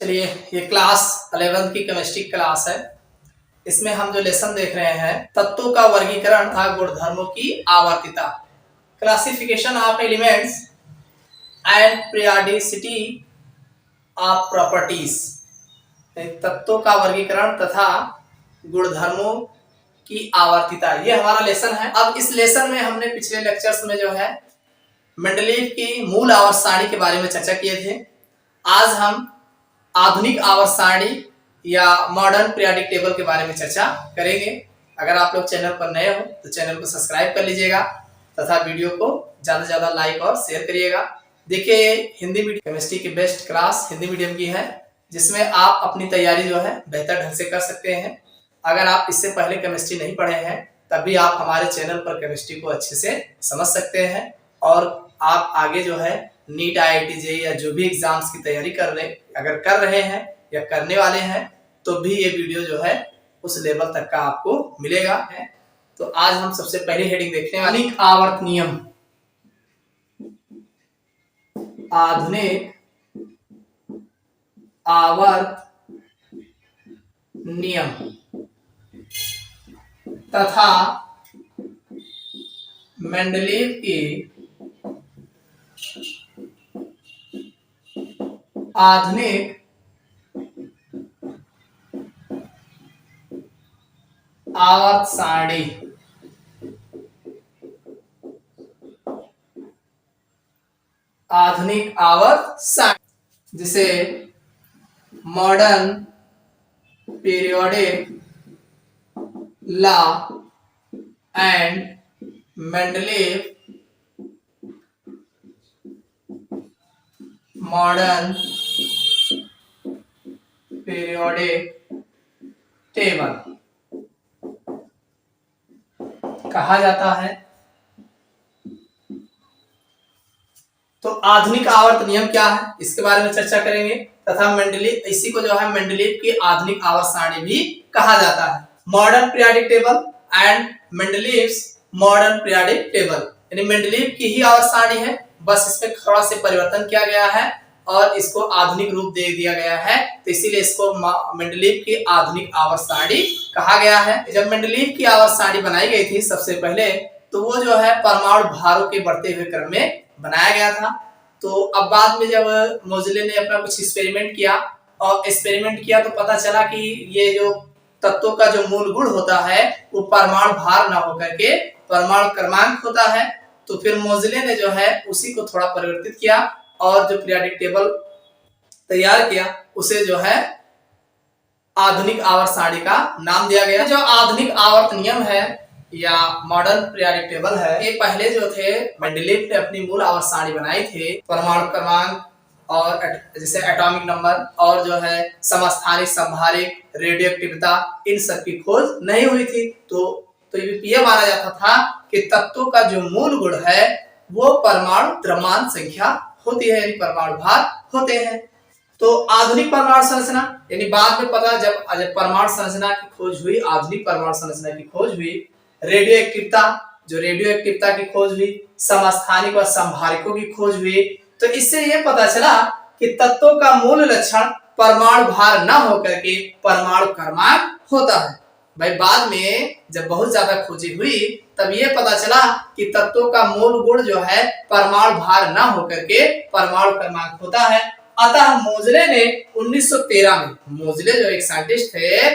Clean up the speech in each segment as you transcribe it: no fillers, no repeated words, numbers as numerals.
चलिए, ये class 11th की केमिस्ट्री क्लास है। इसमें हम जो लेसन देख रहे हैं, तत्वों का वर्गीकरण तथा गुणधर्मों की आवर्तिता, classification of elements and periodicity of properties. तत्वों का वर्गीकरण तथा गुणधर्मों की आवर्तिता, ये हमारा लेसन है। अब इस लेसन में हमने पिछले लेक्चर्स में जो है मेंडलीव की मूल आवर्त सारणी के बारे में चर्चा किए थे। आज हम आधुनिक आवर्त सारणी या मॉडर्न पीरियोडिक टेबल के बारे में चर्चा करेंगे। अगर आप लोग चैनल पर नए हो तो चैनल को सब्सक्राइब कर लीजिएगा तथा वीडियो को ज्यादा से ज्यादा लाइक और शेयर करिएगा। देखिए, हिंदी मीडियम केमिस्ट्री की बेस्ट क्लास हिंदी मीडियम की है, जिसमें आप अपनी तैयारी जो है बेहतर ढंग से कर सकते हैं। अगर आप इससे पहले केमिस्ट्री नहीं पढ़े हैं तब भी आप हमारे चैनल पर केमिस्ट्री को अच्छे से समझ सकते हैं और आप आगे जो है नीट, IIT, JEE या जो भी एग्जाम्स की तैयारी अगर कर रहे हैं या करने वाले हैं तो भी ये वीडियो जो है उस लेवल तक का आपको मिलेगा। तो आज हम सबसे पहले हेडिंग देखते हैं, आधुनिक आवर्त नियम। आधुनिक आवर्त नियम तथा मेंडलीव की आधुनिक आवर्त सारणी। आधुनिक आवर्त सारणी जिसे modern periodic law and Mendeleev modern periodic table कहा जाता है। तो आधुनिक आवर्त नियम क्या है, इसके बारे में चर्चा करेंगे तथा मेंडलीव, इसी को जो है मेंडलीव की आधुनिक आवर्त सारणी भी कहा जाता है। Modern periodic table and Mendeleev's modern periodic table, यानी मेंडलीव की ही आवर्त सारणी है, बस इसमें थोड़ा से परिवर्तन किया गया है और इसको आधुनिक रूप दे दिया गया है, तो इसीलिए इसको मेंडलीव की आधुनिक आवर्त सारणी कहा गया है। जब मेंडलीव की आवर्त सारणी बनाई गई थी सबसे पहले, तो वो जो है परमाणु भारों के बढ़ते हुए क्रम में बनाया गया था। तो अब बाद में जब मोज़ले ने अपना कुछ एक्सपेरिमेंट किया तो पता चला कि ये जो तत्वों का जो मूल गुण होता है वो परमाणु भार ना होकर के परमाणु क्रमांक होता है। तो फिर मोज़ले ने जो है उसी को थोड़ा परिवर्तित किया और जो पीरियोडिक टेबल तैयार किया उसे जो है आधुनिक आवर्त सारणी का नाम दिया गया। जो आधुनिक आवर्त नियम है या मॉडर्न पीरियोडिक टेबल है, ये पहले जो थे मेंडलीव ने अपनी मूल आवर्त सारणी बनाई थी, परमाणु क्रमांक और जैसे एटॉमिक नंबर और जो है समस्थानिक, संभारिक, रेडियोएक्टिविता, इन सब की खोज नहीं हुई थी। तो ये माना जाता था कि तत्वों का जो मूल गुण है वो परमाणु द्रव्यमान संख्या होती है, यानी परमाणु भार होते हैं। तो आधुनिक परमाणु संरचना, यानी बाद में पता जब परमाणु संरचना की खोज हुई, आधुनिक परमाणु संरचना की खोज हुई, रेडियोएक्टिविता की खोज हुई, समस्थानिक और संभारिकों की खोज हुई, तो इससे यह पता चला कि तत्वों का मूल लक्षण परमाणु भार न होकर के परमाणु क्रमांक होता है। भाई बाद में जब बहुत ज्यादा खोजी हुई तब ये पता चला कि तत्वों का मूल गुण जो है परमाणु भार न होकर के परमाणु क्रमांक होता है। अतः मोज़ले ने 1913 में, मोज़ले जो एक साइंटिस्ट थे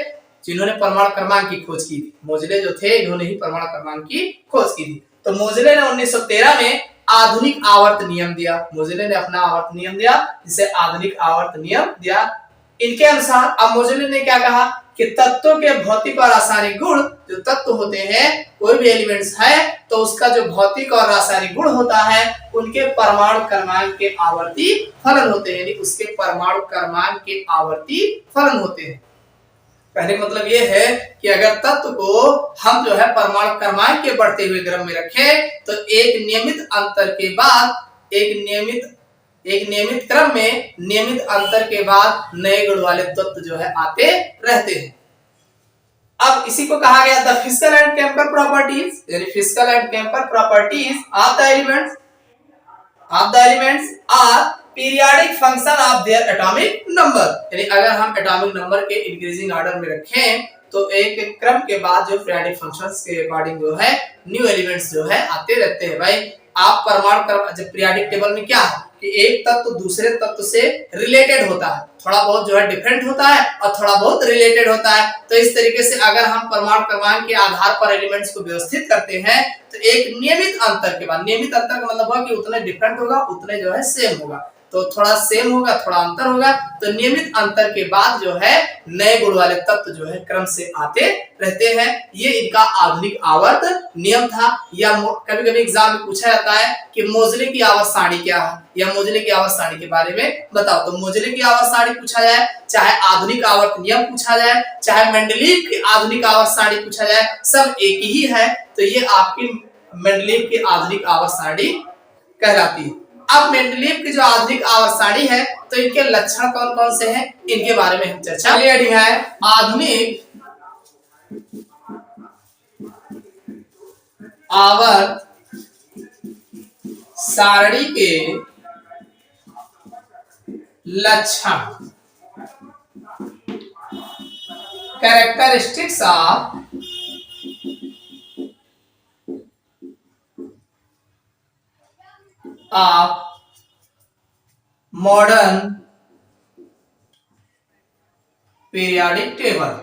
जिन्होंने परमाणु क्रमांक की खोज की थी, मोज़ले जो थे इन्होंने ही परमाणु क्रमांक की खोज की थी, तो मोज़ले ने 1913 में आधुनिक आवर्त नियम दिया। मोज़ले ने अपना आवर्त नियम दिया जिसे आधुनिक आवर्त नियम दिया। इनके अनुसार अब मोज़ले ने क्या कहा कि तत्वों के भौतिक और रासायनिक गुण, जो तत्व होते हैं कोई भी एलिमेंट्स है तो उसका जो भौतिक और रासायनिक गुण होता है उनके परमाणु क्रमांक के आवर्ती फलन होते हैं, यानी उसके परमाणु क्रमांक के आवर्ती फलन होते हैं। कहने का मतलब ये है कि अगर तत्व को हम जो है परमाणु क्रमांक के बढ़ते हुए क्रम में रखें तो एक नियमित अंतर के बाद एक नियमित क्रम में नियमित अंतर के बाद नए गुण वाले तत्व जो है आते रहते हैं। अब इसी को कहा गया the physical and chemical properties, यानी physical and chemical properties of the elements are periodic function of their atomic number, यानी अगर हम एटॉमिक नंबर के इंक्रीजिंग ऑर्डर में रखें तो एक क्रम के बाद जो पीरियोडिक फंक्शंस के अकॉर्डिंग जो है न्यू एलिमेंट्स जो है आते रहते हैं। भाई आप परमाणु क्रम जब पीरियोडिक टेबल में क्या है कि एक तत्व दूसरे तत्व से रिलेटेड होता है, थोड़ा बहुत जो है डिफरेंट होता है और थोड़ा बहुत रिलेटेड होता है। तो इस तरीके से अगर हम परमाणु क्रमांक के आधार पर एलिमेंट्स को व्यवस्थित करते हैं तो एक नियमित अंतर के बाद, नियमित अंतर का मतलब हुआ कि उतने डिफरेंट होगा उतने जो है सेम होगा, तो थोड़ा सेम होगा थोड़ा अंतर होगा, तो नियमित अंतर के बाद जो है नए गुण वाले तत्व जो है क्रम से आते रहते हैं। ये इनका आधुनिक आवर्त नियम था। या कभी कभी एग्जाम में पूछा जाता है कि मोजले की आवर्त सारणी क्या है, या मोजले की आवर्त सारणी के बारे में बताओ। तो मोजले की आवर्त सारणी पूछा जाए, चाहे आधुनिक आवर्त नियम पूछा जाए, चाहे मेंडलीव की आधुनिक आवर्त सारणी पूछा जाए, सब एक ही है। तो ये आपकी मेंडलीव की आधुनिक आवर्त सारणी कहलाती है। अब मेंडलीव की जो आधुनिक आवर्त सारणी है तो इनके लक्षण कौन कौन से हैं, इनके बारे में हम चर्चा है। आधुनिक आवर्त सारणी के लक्षण, characteristics of modern periodic table.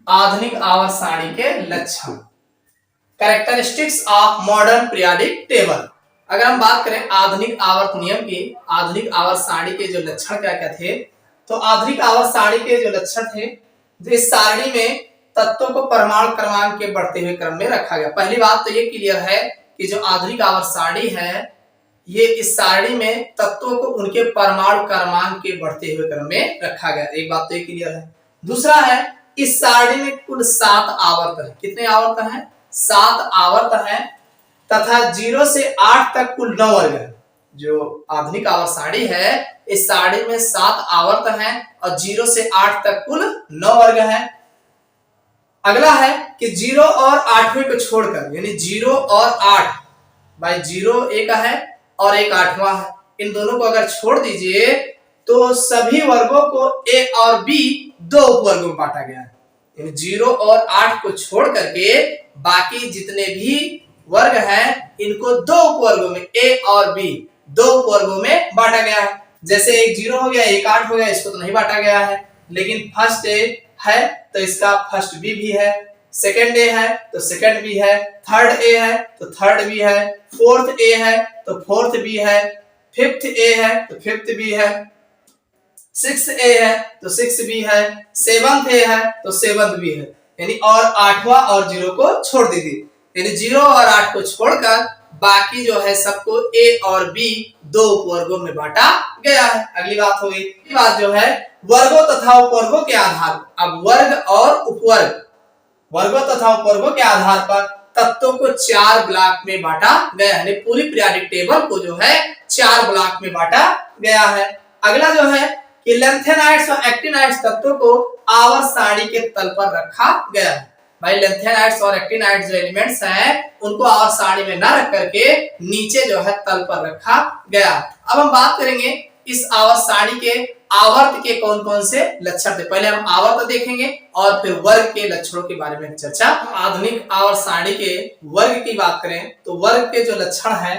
आधुनिक आवर्त सारणी के लक्षण, characteristics of modern periodic table. अगर हम बात करें आधुनिक आवर्त नियम की, आधुनिक आवर्त सारणी के जो लक्षण क्या क्या थे, तो आधुनिक आवर्त सारणी के जो लक्षण थे, इस सारणी में तत्वों को परमाणु क्रमांक के बढ़ते हुए क्रम में रखा गया। पहली बात तो ये क्लियर है कि जो आधुनिक आवर्त सारणी है, ये इस सारणी में तत्वों को उनके परमाणु क्रमांक के बढ़ते हुए क्रम में रखा गया। एक बात तो ये क्लियर है। दूसरा है इस सारणी में कुल 7 आवर्त है। कितने आवर्त हैं? 7 आवर्त हैं, तथा 0 से 8 तक कुल 9 वर्ग है। जो आधुनिक आवर्त सारणी है, इस सारणी में 7 आवर्त हैं और 0 से 8 तक कुल 9 वर्ग है। अगला है कि 0 और 8वें को छोड़कर, यानी 0 और 8, भाई 0 एक है और एक 8वां है, इन दोनों को अगर छोड़ दीजिए तो सभी वर्गों को ए और बी 2 उपवर्गों में बांटा गया है। यानी 0 और 8 को छोड़ करके बाकी जितने भी वर्ग हैं इनको 2 उपवर्गों में, ए और बी 2 उपवर्गों में बांटा गया है। जैसे एक 0 हो गया, एक 8 हो गया, इसको तो नहीं बांटा गया है, लेकिन फर्स्ट ए है तो इसका फर्स्ट बी भी है, सेकंड ए है तो सेकंड बी है, थर्ड ए है तो थर्ड बी है, फोर्थ ए है तो फोर्थ बी है, फिफ्थ ए है तो फिफ्थ बी है, सिक्स ए है तो सिक्स बी है, सेवंथ ए है तो सेवंथ बी है। यानी और 8वां और 0 को छोड़ दीजिए, यानी 0 और 8 को छोड़कर बाकी जो है सबको ए और बी 2 उपवर्गों में बांटा गया है। अगली बात हो गई, अगली बात जो है वर्गों तथा उपवर्गों के आधार पर। अब वर्ग और उपवर्ग, वर्गों तथा उपवर्गों के आधार पर तत्वों को 4 ब्लॉक में बांटा गया है। पूरी पीरियोडिक टेबल को जो है 4 ब्लॉक में बांटा गया है। अगला जो है कि लेंथेनाइड्स और एक्टिनाइड्स तत्वों को आवर्त सारणी के तल पर रखा गया है। भाई लेंथेनाइड्स और एक्टिनाइड्स जो एलिमेंट्स हैं उनको आवर्त सारणी में ना रख करके नीचे जो है तल पर रखा गया। अब हम बात करेंगे इस आवर्त सारणी के आवर्त के कौन कौन से लक्षण थे। पहले हम आवर्त देखेंगे और फिर वर्ग के लक्षणों के बारे में चर्चा। आधुनिक आवर्त सारणी के वर्ग की बात करें तो वर्ग के जो लक्षण है,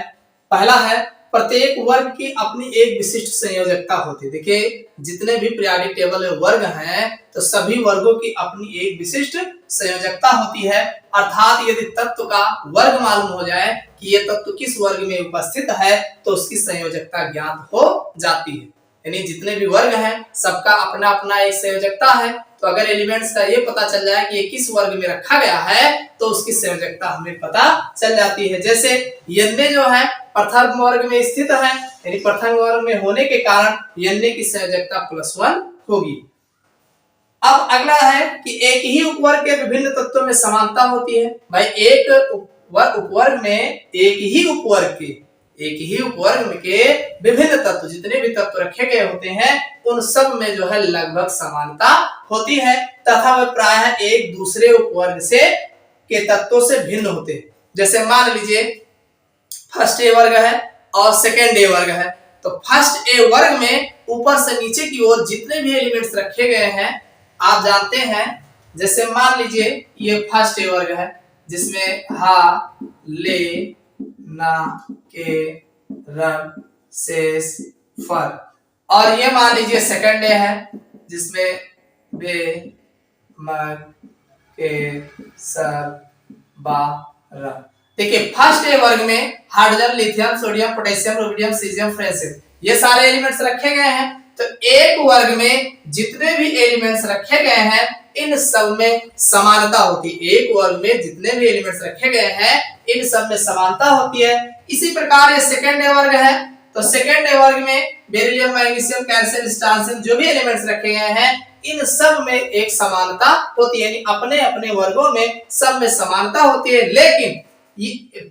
पहला है प्रत्येक वर्ग की अपनी एक विशिष्ट संयोजकता होती है। देखिए जितने भी पीरियोडिक टेबल में वर्ग हैं तो सभी वर्गों की अपनी एक विशिष्ट संयोजकता होती है। अर्थात यदि तत्व का वर्ग मालूम हो जाए कि ये तत्व किस वर्ग में उपस्थित है तो उसकी संयोजकता ज्ञात हो जाती है। यानी जितने भी वर्ग हैं सबका अपना अपना एक संयोजकता है, तो अगर एलिमेंट्स का ये पता चल जाए कि ये किस वर्ग में रखा गया है तो उसकी संयोजकता हमें पता चल जाती है। जैसे यन्ने जो है प्रथम वर्ग में स्थित है, यानी प्रथम वर्ग में होने के कारण यन्ने की संयोजकता +1 होगी। अब अगला है कि एक ही उपवर्ग के विभिन्न तत्वों में समानता होती है। भाई एक उपवर्ग में एक ही उपवर्ग के विभिन्न तत्व, जितने भी तत्व रखे गए होते हैं उन सब में जो है लगभग समानता होती है, तथा वे प्रायः एक दूसरे उपवर्ग से के तत्वों से भिन्न होते हैं। जैसे मान लीजिए फर्स्ट ए वर्ग है और सेकेंड ए वर्ग है, तो फर्स्ट ए वर्ग में ऊपर से नीचे की ओर जितने भी एलिमेंट्स रखे गए हैं आप जानते हैं। जैसे मान लीजिए ये फर्स्ट ए वर्ग है जिसमें हा ले ना के रन शेष फर, और ये मान लीजिए सेकंड ए है जिसमें बे मग के सर बा र। देखिए फर्स्ट ए वर्ग में hydrogen, lithium, sodium, potassium, rubidium, caesium, francium ये सारे एलिमेंट्स रखे गए हैं। तो एक वर्ग में जितने भी एलिमेंट्स रखे गए हैं इन सब में समानता होती है। एक वर्ग में जितने भी एलिमेंट्स रखे गए हैं इन सब में समानता होती है। इसी प्रकार ये सेकेंड ए वर्ग है, तो सेकेंड ए वर्ग में बेरिलियम, मैग्नीशियम, कैल्शियम, स्ट्रांसियम जो भी एलिमेंट्स रखे गए हैं इन सब में एक समानता होती है, यानी अपने अपने वर्गों में सब में समानता होती है। लेकिन ये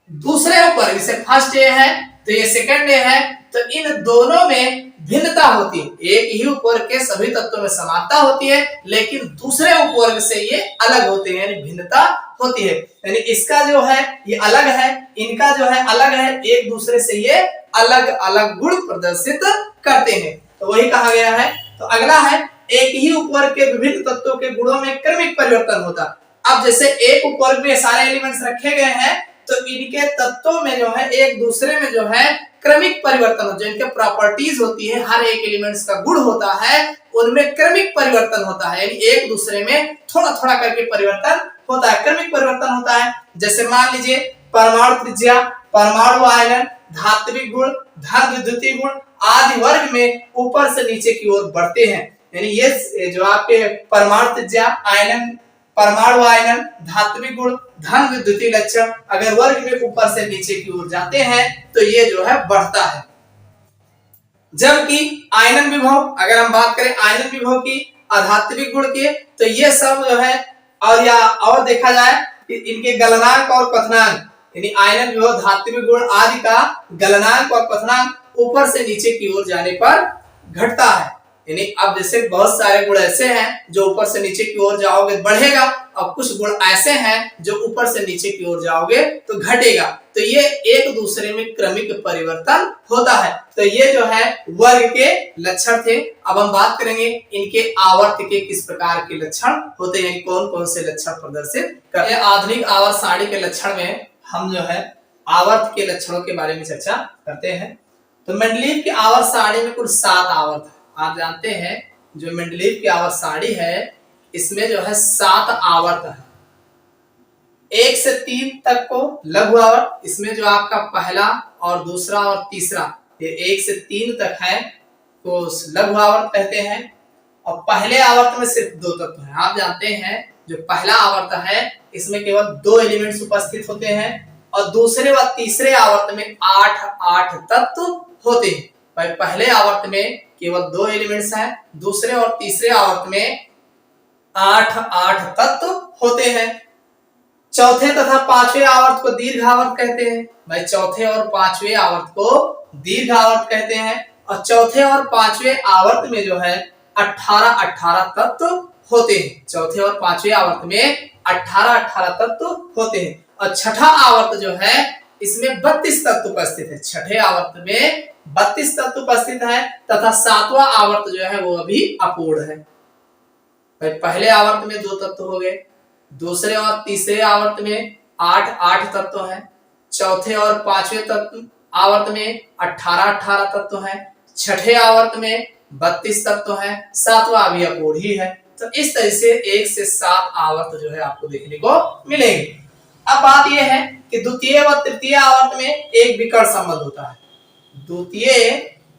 दूसरे ऊपर जैसे फर्स्ट ए है तो ये सेकंड ए है, तो इन दोनों में भिन्नता होती है। एक ही उपवर्ग के सभी तत्वों में समानता होती है लेकिन दूसरे उपवर्ग से ये अलग होते हैं, यानी भिन्नता होती है। यानी इसका जो है ये अलग है, इनका जो है अलग है, एक दूसरे से ये अलग अलग गुण प्रदर्शित करते हैं। तो वही कहा गया है। तो अगला है एक ही उपवर्ग के विभिन्न तत्वों के गुणों में क्रमिक परिवर्तन होता। अब जैसे एक उपवर्ग में सारे एलिमेंट्स रखे गए हैं तो इनके तत्वों में जो है एक दूसरे में जो है क्रमिक परिवर्तन, जो इनके प्रॉपर्टीज होती है, हर एक एलिमेंट्स का गुण होता है उनमें क्रमिक परिवर्तन होता है, यानी एक दूसरे में थोड़ा थोड़ा करके परिवर्तन होता है, क्रमिक परिवर्तन होता है। जैसे मान लीजिए परमाणु त्रिज्या, परमाणु आयनन, धात्विक गुण, धन विद्युतीय गुण आदि वर्ग में ऊपर से नीचे की ओर बढ़ते हैं। यानी ये जो आपके परमाणु त्रिज्या, आयनन, परमाणु आयनन, धात्विक गुण, धन विद्युतीय लक्षण अगर वर्ग में ऊपर से नीचे की ओर जाते हैं तो ये जो है बढ़ता है। जबकि आयनन विभव, अगर हम बात करें आयनन विभव की, अधात्विक गुण की, तो ये सब जो है और देखा जाए इनके गलनांक और क्वथनांक, यानी आयनन विभव, धात्विक गुण आदि का गलनांक और क्वथनांक ऊपर से नीचे की ओर जाने पर घटता है। यानी अब जैसे बहुत सारे गुण ऐसे हैं जो ऊपर से नीचे की ओर जाओगे बढ़ेगा, और कुछ गुण ऐसे हैं जो ऊपर से नीचे की ओर जाओगे तो घटेगा। तो ये एक दूसरे में क्रमिक परिवर्तन होता है। तो ये जो है वर्ग के लक्षण थे। अब हम बात करेंगे इनके आवर्त के किस प्रकार के लक्षण होते हैं, कौन कौन से लक्षण प्रदर्शित करते हैं। आधुनिक आवर्त सारणी के लक्षण में हम जो है आवर्त के लक्षणों के बारे में चर्चा करते हैं। तो मेंडलीव की आवर्त सारणी में कुल 7 आवर्त है। आप जानते हैं जो मेंडलीव की आवर्त सारणी है इसमें जो है 7 आवर्त है। 1 से 3 तक को लघु आवर्त, इसमें जो आपका पहला और दूसरा और तीसरा ये 1 से 3 तक है तो लघु आवर्त कहते हैं। और पहले आवर्त में सिर्फ 2 तत्व हैं। आप जानते हैं जो पहला आवर्त है इसमें केवल 2 एलिमेंट्स उपस्थित होते हैं और दूसरे व तीसरे आवर्त में 8 तत्व होते हैं। भाई पहले आवर्त में केवल 2 एलिमेंट्स हैं, दूसरे और तीसरे आवर्त में 8 तत्व होते हैं। चौथे तथा पांचवें आवर्त को दीर्घ आवर्त कहते हैं। भाई चौथे और पांचवें आवर्त को दीर्घ आवर्त कहते हैं। और चौथे और पांचवें आवर्त में जो है 18 तत्व होते हैं। चौथे और पांचवें आवर्त में 18 तत्व होते हैं। और छठा आवर्त जो है इसमें 32 तत्व उपस्थित है। छठे आवर्त में 32 तत्व उपस्थित है तथा 7वां आवर्त जो है वो अभी अपूर्ण है। भाई पहले आवर्त में 2 तत्व हो गए, दूसरे और तीसरे आवर्त में 8 तत्व हैं, चौथे और पांचवें तत्व आवर्त में 18 तत्व हैं, छठे आवर्त में 32 तत्व हैं, 7वां अभी अपूर्ण ही है। तो इस तरह से 1 से 7 आवर्त जो है आपको देखने को मिलेंगे। अब बात यह है कि द्वितीय व तृतीय आवर्त में एक विकर्ण संबंध होता है। द्वितीय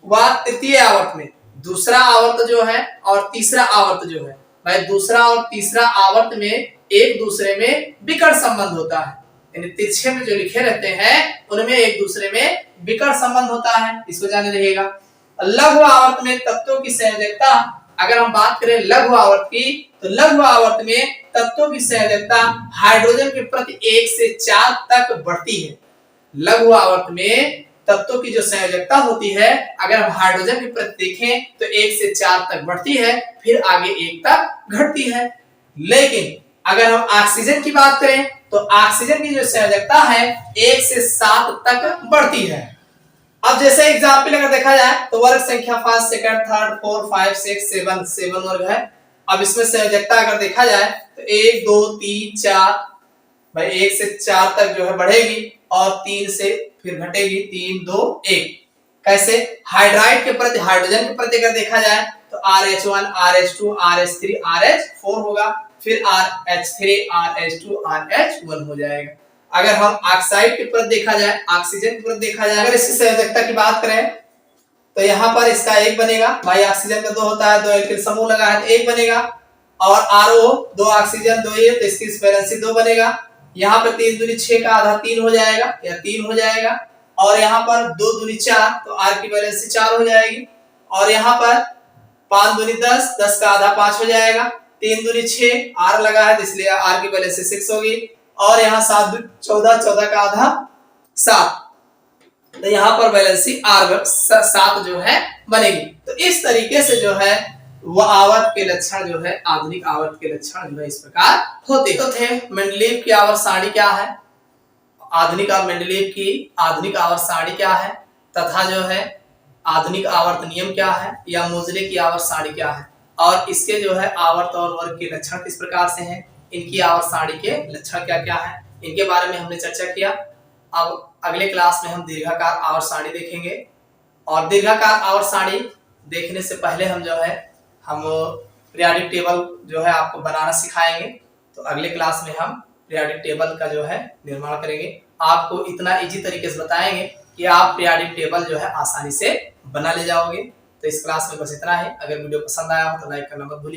व तृतीय आवर्त में दूसरा आवर्त जो है और तीसरा आवर्त जो है, भाई दूसरा और तीसरा आवर्त में एक दूसरे में विकर्ण संबंध होता है। यानी तिरछे में जो लिखे रहते हैं उनमें एक दूसरे में विकर्ण संबंध होता है, इसको जाने रहिएगा। लघु आवर्त में तत्वों की संयोजकता, अगर हम बात करें लघु आवर्त की, तो लघु आवर्त में तत्वों की संयोजकता हाइड्रोजन के प्रति 1 से 4 तक बढ़ती है। लघु आवर्त में तत्वों की जो संयोजकता होती है अगर हम हाइड्रोजन के प्रति देखें तो 1 से 4 तक बढ़ती है, फिर आगे 1 तक घटती है। लेकिन अगर हम ऑक्सीजन की बात करें तो ऑक्सीजन की जो संयोजकता है 1 से 7 तक बढ़ती है। अब जैसे एग्जाम्पल अगर देखा जाए तो वर्ग संख्या फर्स्ट सेकंड थर्ड 4 5 6 7 वर्ग है। अब इसमें संयोजकता अगर देखा जाए तो 1 2 3 4 भाई 1 से 4 तक जो है बढ़ेगी और 3 से फिर घटेगी 3 2 1। कैसे? हाइड्राइड के प्रति हाइड्रोजन के प्रति अगर देखा जाए तो RH1 RH2 RH3 RH4 होगा, फिर RH3 RH2 RH1 हो जाएगा। अगर हम ऑक्साइड के प्रति देखा जाए, ऑक्सीजन के प्रति देखा जाए, अगर इसकी संयोजकता की बात करें तो यहाँ पर इसका 1 बनेगा। भाई ऑक्सीजन का 2 होता है, 2 एल्किल समूह लगा है तो 1 बनेगा। और RO 2 ऑक्सीजन 2 ये, तो इसकी वैलेंसी 2 बनेगा। यहाँ पर 3 दूनी 6 का आधा 3 हो जाएगा या 3 हो जाएगा। और यहाँ पर 2 दूनी 4 तो R की वैलेंसी 4 हो जाएगी। और यहाँ पर 5 दूनी 10 10 का आधा 5 हो जाएगा। 3 दूनी 6 R लगा है इसलिए R की वैलेंसी 6 होगी। और यहाँ 7 दूनी 14 14 का आधा 7, तो यहाँ पर वैलेंसी R 7 जो है बनेगी। तो इस तरीके से जो है वो आवर्त के लक्षण जो है, आधुनिक आवर्त के लक्षण जो है इस प्रकार होते तो थे। मेंडलीव की आवर्त सारणी क्या है, आधुनिक मेंडलीव की आधुनिक आवर्त सारणी क्या है, तथा जो है आधुनिक आवर्त नियम क्या है या मोजले की आवर्त सारणी क्या है, और इसके जो है आवर्त और वर्ग के लक्षण किस प्रकार से हैं, इनकी आवर्त सारणी के लक्षण क्या क्या है, इनके बारे में हमने चर्चा किया। अब अगले क्लास में हम दीर्घाकार आवर्त सारणी देखेंगे। और दीर्घाकार आवर्त सारणी देखने से पहले हम जो है हम पीरियोडिक टेबल जो है आपको बनाना सिखाएंगे। तो अगले क्लास में हम पीरियोडिक टेबल का जो है निर्माण करेंगे। आपको इतना इजी तरीके से बताएंगे कि आप पीरियोडिक टेबल जो है आसानी से बना ले जाओगे। तो इस क्लास में बस इतना है। अगर वीडियो पसंद आया हो तो लाइक करना मत भूलिए।